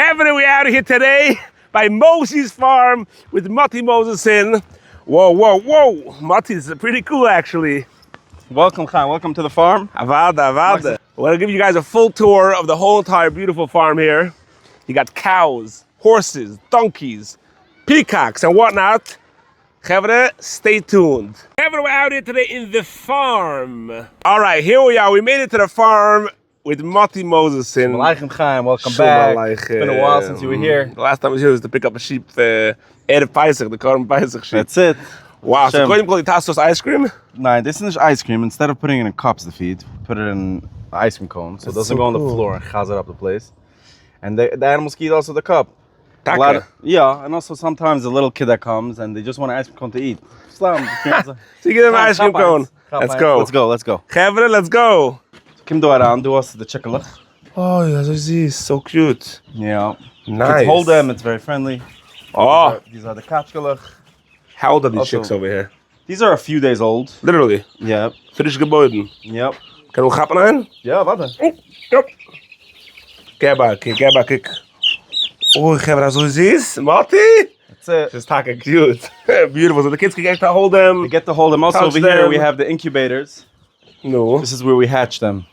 Kevin, we out of here today by Mozey's farm with Motty Moses. Whoa. Motty's pretty cool, actually. Welcome, Khan. Welcome to the farm. Avada. We're gonna give you guys a full tour of the whole entire beautiful farm here. You got cows, horses, donkeys, peacocks, and whatnot. Kevin, stay tuned. Kevin, we're out here today in the farm. All right, here we are. We made it to the farm with Motty Moses. Welcome back. It's been a while since you were here. The last time I was here was to pick up a sheep, Erev Pesach, the Korban Pesach sheep. That's it. Wow, so going to task us ice cream? No, this is ice cream. Instead of putting it in cups to feed, put it in ice cream cones, so it doesn't go on the floor and chaz it up the place. And the animals eat also the cup. Yeah, and also sometimes a little kid that comes and they just want an ice cream cone to eat. So you give them an ice cream cone. Let's go. Kevin, let's go. Kim do around, do us the chicken. Oh, yeah, so cute. Yeah. Nice. Kids hold them, it's very friendly. Oh. These are the katschgelach. How old are these chicks over here? These are a few days old. Literally? Yep. Frisch geboren? Yep. Can we grappen aan? Ja, warte. Yep. Kijk. Oh, Kevin, so süß. Motty? That's it. Just talking cute. Beautiful. So the kids can get to hold them. We get to hold them. Also over here we have the incubators. No. This is where we hatch them.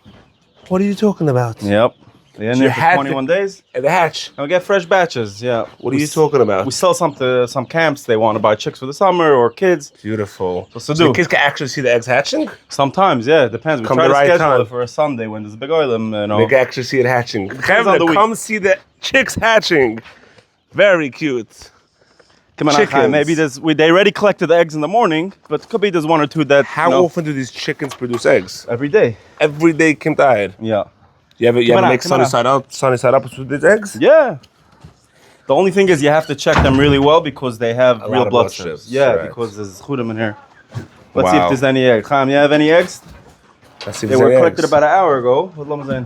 What are you talking about? Yep. They're in there for 21 days. And the hatch? And we get fresh batches, yeah. What are you talking about? We sell some to some camps. They want to buy chicks for the summer or kids. Beautiful. So the kids can actually see the eggs hatching? Sometimes, yeah. It depends. We try to schedule it for a Sunday when there's a big oilum, you know. They can actually see it hatching. Kevin, come see the chicks hatching. Very cute. Come on, maybe they already collected the eggs in the morning, but it could be there's one or two that. How often do these chickens produce eggs? Every day. Every day, Kim died. Yeah. You ever make sunny side up with these eggs? Yeah. The only thing is you have to check them really well because they have real blood strips. Yeah, correct. Because there's chudim in here. Let's see if there's any eggs. Chaim, you have any eggs? Let's see if they were collected about an hour ago.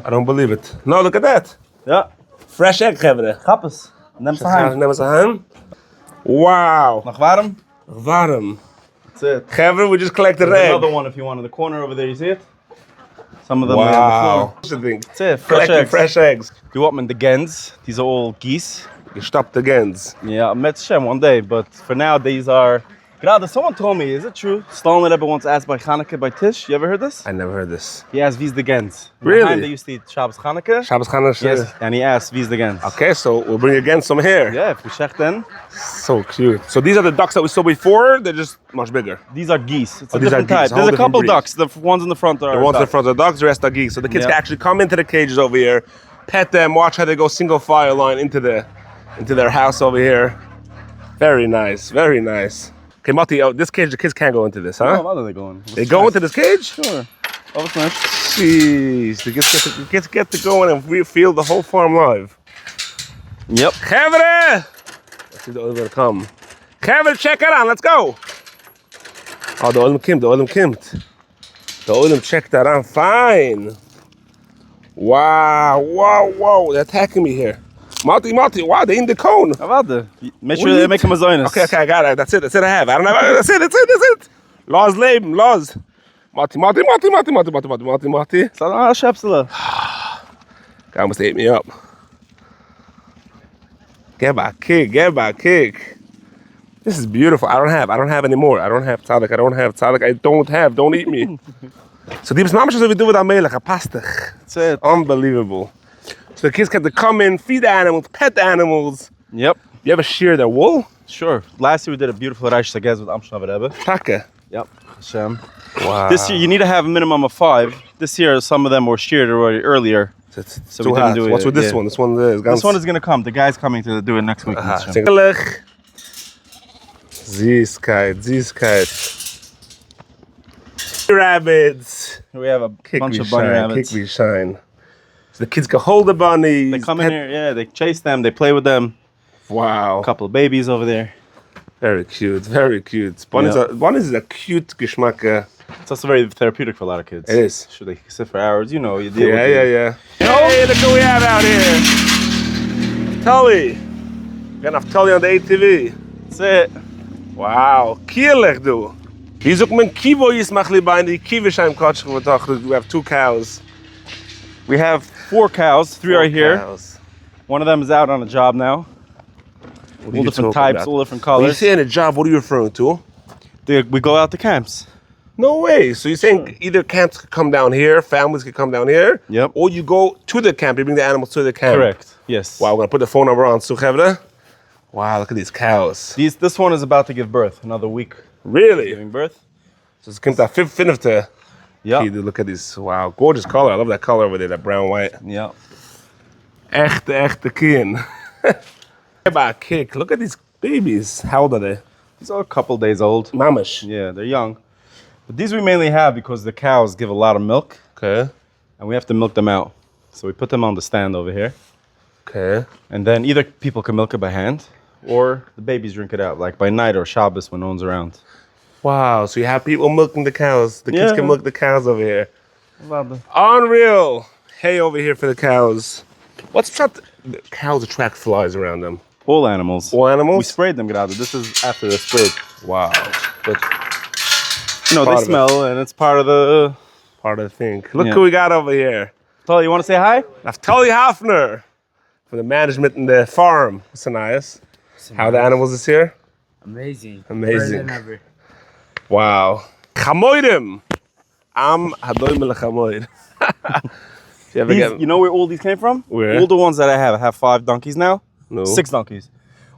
I don't believe it. No, look at that. Yeah. Fresh egg, Kevin. Chappes. Neem ze heim. Wow. Nog warm? Warm. That's it. Kevin, we just collected an egg. Another one if you want in the corner over there, you see it? Some of them on the floor. That's it. Fresh eggs. Do what with the gens. These are all geese. Gestopte gens. Yeah, I met Shem one day, but for now these are. Someone told me, is it true? Stalin Rebbe once asked by Chanukah by Tish. You ever heard this? I never heard this. He asked, "Wie's the gens?" Really? They used to eat Shabbos Chanukah. Yes, and he asked, "Wie's the gens?" Okay, so we'll bring again some here. Yeah, if we check then. So cute. So these are the ducks that we saw before. They're just much bigger. These are geese. It's a different type. There's a couple ducks. The ones in the front are. The ones in the front are ducks. The rest are geese. So the kids can actually come into the cages over here, pet them, watch how they go single file line into their house over here. Very nice. Very nice. Okay, Motty, this cage, the kids can't go into this, huh? No, why are they going? They go into this cage? Sure. Jeez, the kids get to go in and feel the whole farm live. Yep. Kevin! Let's see the oil gonna come. Kevin, check it out, let's go! Oh, the oil kimmt. The oil checked that out, fine. Wow, they're attacking me here. Motty, wow, they in the cone. Make sure they make him a Zionist. Okay, I got it. That's it I have. I don't have. That's it. Laws leben, laws. Motty. God almost ate me up. Get back, kick. This is beautiful. I don't have any more. I don't have tzaddik. Don't eat me. So die besmamsjes we do with our melech, a pastig. That's it. Unbelievable. So the kids get to come in, feed the animals, pet the animals. Yep. You ever shear their wool? Sure. Last year we did a beautiful Reish Sagez with Amshna Rebbe. Taka. Yep. Hashem. Wow. This year you need to have a minimum of 5. This year some of them were sheared already earlier. So we didn't do it. What's with this one? This one is going to come. The guy's coming to do it next week. Süßkeit. Rabbits. We have a bunch of bunny rabbits. Kick me shine. So the kids can hold the bunnies. They come in here, they chase them, they play with them. Wow. A couple of babies over there. Very cute. Bunnies is a cute geschmack. It's also very therapeutic for a lot of kids. It is. Should they sit for hours? You know, you deal with it. Hey, look what we have out here. Tully. Got enough Tully on the ATV. That's it. Wow. Kierlich, du. Wie zoekt men kivo yismach liba in die kivisheim kotsch we have 2 cows. We have 4 cows, 3 are here. Cows. One of them is out on a job now. All different types, all different colors. When you say in a job, what are you referring to? We go out to camps. No way. So you're saying either camps could come down here, families could come down here, Yep. or you go to the camp, you bring the animals to the camp. Correct. Yes. Wow, we're gonna put the phone number on, so Chevra. Wow, look at these cows. This one is about to give birth. Another week Really? giving birth. So it's going to finish to. Yeah. Look at this. Wow, gorgeous color. I love that color over there, that brown white. Yeah. Echte kin. About kick. Look at these babies. How old are they? These are a couple days old. Mamish. Yeah, they're young. But these we mainly have because the cows give a lot of milk. Okay. And we have to milk them out. So we put them on the stand over here. Okay. And then either people can milk it by hand or the babies drink it out, like by night or Shabbos when no one's around. Wow, so you have people milking the cows. The kids Yeah. can milk the cows over here. Love them. Unreal. Hay over here for the cows. What's the cows attract flies around them? All animals. All We animals? sprayed them, Grado. This is after they're sprayed. Wow. But, you know, Part they of smell and it's part of the... Part of the thing. Look Yeah. who we got over here. Tali, you want to say hi? Naftali Hafner from the management in the farm. Sanayas. How the animals is here? Amazing. Amazing. Better than ever. Wow. Chamoidim. Am hadoim lechamoid. You know where all these came from? Where? All the ones that I have 5 donkeys now. No. 6 donkeys.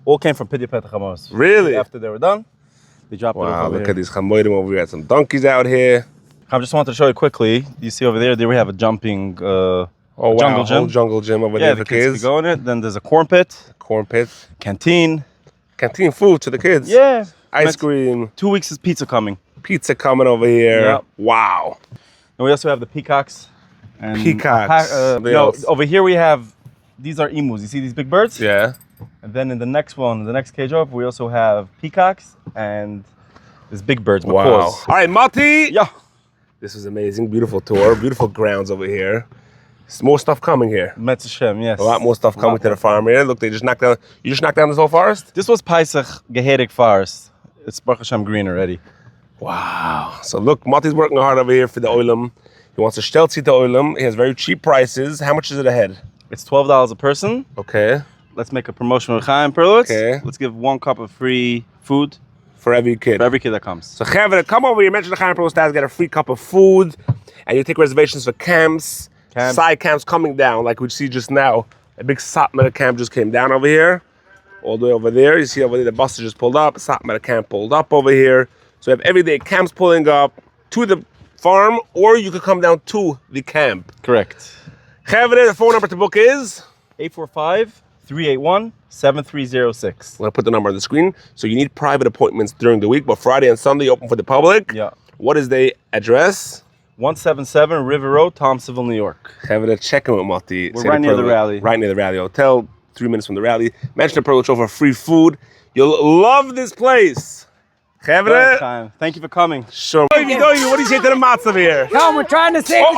All came from Pidya Petachamos. Really? After they were done, they dropped it off Wow, over look here. at these chamoidim over here. Got some donkeys out here. I just wanted to show you quickly. You see over there we have a jumping Oh, wow. jungle gym. Whole jungle gym over Yeah, there the for kids kids. can go in it. Then there's a corn pit, Corn pit. canteen. Canteen food to the kids. Yeah. Ice cream. 2 weeks is pizza coming. Pizza coming over here. Yep. Wow. And we also have the peacocks. And Peacocks. Something no, else. over here we have, these are emus. You see these big birds? Yeah. And then in the next one, the next cage up, we also have peacocks and these big birds, Wow. macaws. All right, Mati. Yeah. This was amazing. Beautiful tour. Beautiful grounds over here. There's more stuff coming here. Metz Hashem, yes. A lot more stuff coming to the farm here. Look, they just knocked down. You just knocked down this whole forest? This was Pesach Geherig forest. It's Baruch Hashem green already. Wow. So look, Mati's working hard over here for the oilam. He wants to stelzi the oilam. He has very cheap prices. How much is it a head? It's $12 a person. Okay. Let's make a promotion with Chaim Perlowitz. Okay. Let's give 1 cup of free food For every kid. for every kid that comes. So Chevra, come over here, mention the Chaim Pro Stars, get a free cup of food, and you take reservations for camps, side camps coming down, like we see just now. A big Satmar camp just came down over here, all the way over there. You see over there, the buses just pulled up, Satmar camp pulled up over here. So we have everyday camps pulling up to the farm, or you could come down to the camp. Correct. Chevra, the phone number to book is? 845-381-7306. I'm gonna put the number on the screen. So you need private appointments during the week, but Friday and Sunday open for the public. Yeah. What is the address? 177 River Road, Thompsonville, New York. Have a check-in with Mati. We're right near the rally. Right near the rally hotel. 3 minutes from the rally. Mention the Perlowitz for free food. You'll love this place. Have Right, it. Chaim. Thank you for coming. Sure. What do you say to the matzah here? Come, we're trying to save Oh.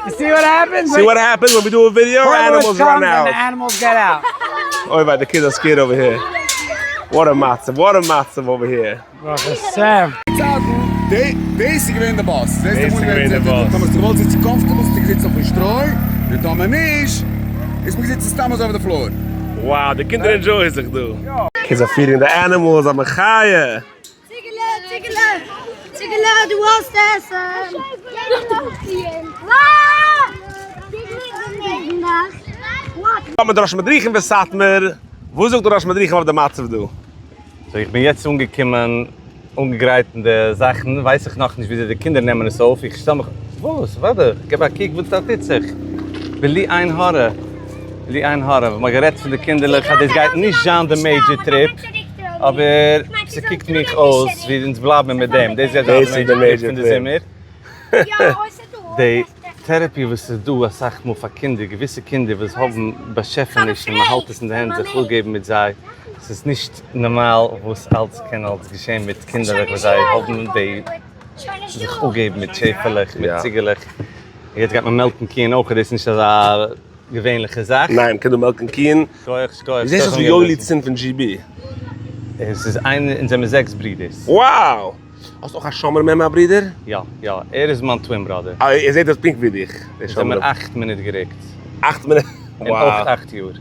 You see what happens? See what happens when we do a video? Animals run And the out. animals get out. Oh, but the kids are scared over here. What a matzah over here. Sam. Deze gewinnt de boss. Deze gewinnt de boss. Thomas de Wol sitzt comfortable, die sitzt auf dem Streu. Der Thomas nicht. Ist mir sitzt Thomas over the floor. Wow, the kids enjoy zich, dude. Kids are feeding the animals. I'm a chaya. Tigela, du hast essen. Kom met Rosh Madrichem we Satmer. Wo zoekt Rosh Madrichem auf der Matzah, du? So, ich bin jetzt umgekommen, umgegreift in die Sachen, weiß ich noch nicht, wie die Kinder nehmen es auf. Ich stelle mich, warte, gib mal, kiek, was das jetzt sich? Will ein Haare. Man gerät von den Kindern, es geht nicht an den Major Trip, aber sie kijkt mich aus, wie uns bleiben mit dem. Das ist ja der Major Trip von der Zimmer. Die Therapie, was du sagst, muss für Kinder, gewisse Kinder, die haben beschäftigt und man hält es in der Hand, sich geben mit sei. Es ist nicht normal, was alles kann als geschehen mit Kindern, die haben die sich geben mit Schäferlich, mit Ziegerlich. Jetzt geht man melken Kien auch, das ist nicht so eine gewöhnliche Sache. Nein, kann du melken Kien. Wie siehst du, dass wir Jolit sind von GB? Es ist eine in seinen 6 Brüder. Wow! Hast du auch einen Schommer mit meinem Bruder? Ja, ist mein Twin Brother. Ah, ihr seht das pink wie dich. Wir haben 8 Minuten geregt. 8 Minuten. In 8 Jahren.